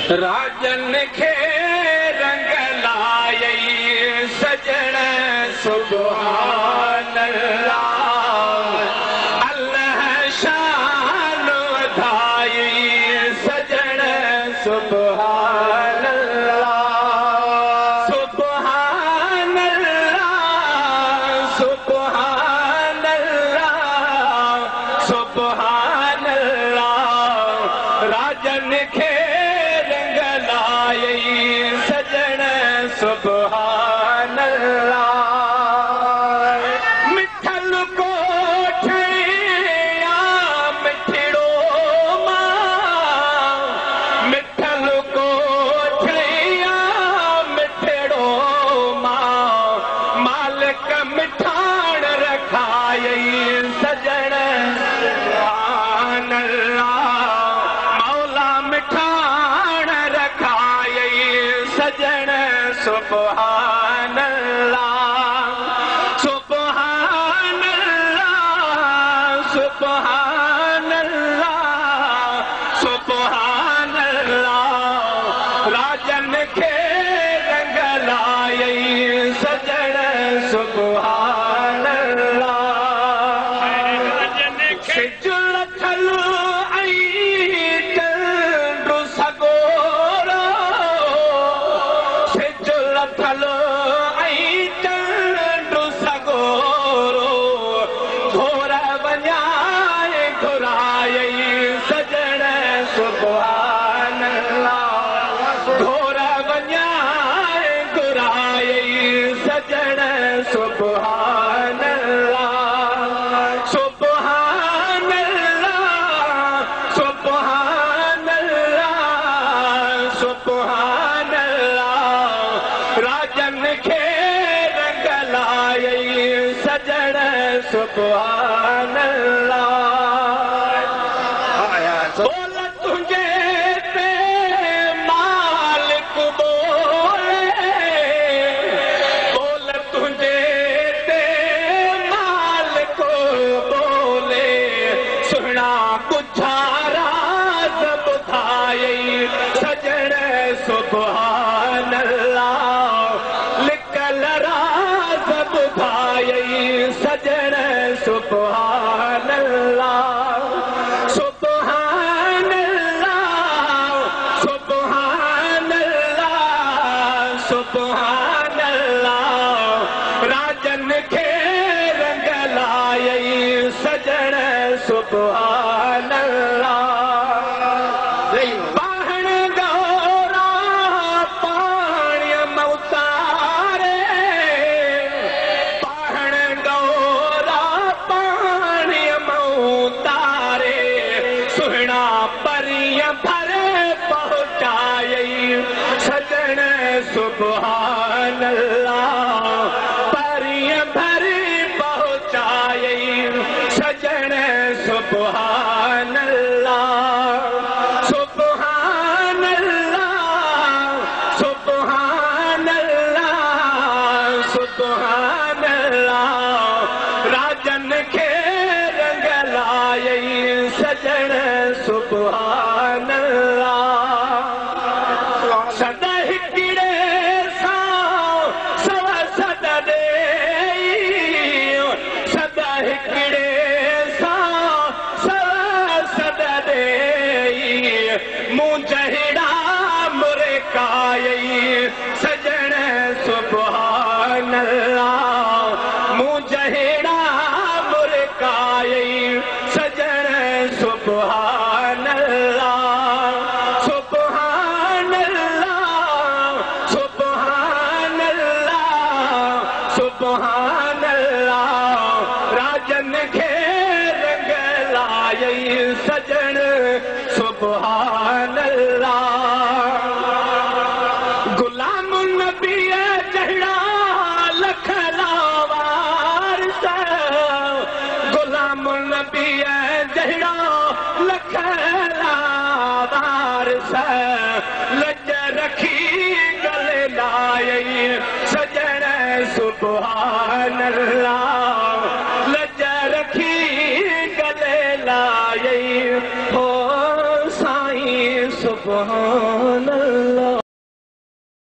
राजन खे रंग लायई सजण सुभान अल्लाह अल्लाह शान वधाई सजण सुभान अल्लाह सुभान अल्लाह सुभान अल्लाह सुभान अल्लाह राजन खे सजण सुभान अल्लाह मिठल कोठिया मिठड़ो मां मिठल कोठिया मिठड़ो मां मालिक मिठाण रखायई सजण सुभान अल्लाह मौला मिठाण सजण सुभान अल्लाह सुभान अल्लाह सुभान अल्लाह सुभान अल्लाह राजन खे रंग लायई सजण सुभान अल्लाह सिजुल थलो सजण सुभान अल्लाह घोर वञाए घुरायई सजण सुभान अल्लाह सुभान अल्लाह सुभान अल्लाह सुभान अल्लाह राजन खे रंग लायई सजण सुभान अल्लाह बोल तुझे ते मालिक बोले बोल तुझे ते मालिक बोले सुना गुजारा बुधायई सजण सुभान अल्लाह लिकल राज बुधायई सजण सुभान अल्लाह सुभान अल्लाह राजन खे रंग लायई सजण सुभान अल्लाह पाहण गौरा पाणी मौतारे पाहण गौरा पाणी मौतारे सुहिणा परिय भर पहुंचायई सजण सुभान अल्लाह परिय भर पहुंचायई सजण सुभान अल्लाह सुभान अल्लाह सुभान अल्लाह सुभान अल्लाह राजन खे रंग लायई सजण सुभान अल्लाह सदा हिकिड़े सां सव सदा ॾेई सदा हिकिड़े सां सव सदा ॾेई मूं जहिड़ा मुरकायई सजण सुभान अल्लाह मूं जहिड़ा मुरकायई सजण सुभान अल्लाह सुभान अल्लाह सुभान अल्लाह सुभान अल्लाह राजन खे रंग लायई सजण सुभान अल्लाह गुलाम नबी जहिड़ा लख लावार गुलाम नबी जहिड़ा लख लावार लज रखी गले लायई सजण सुभान अल्लाह लज रखी गले लायई हो साईं सुभान अल्लाह।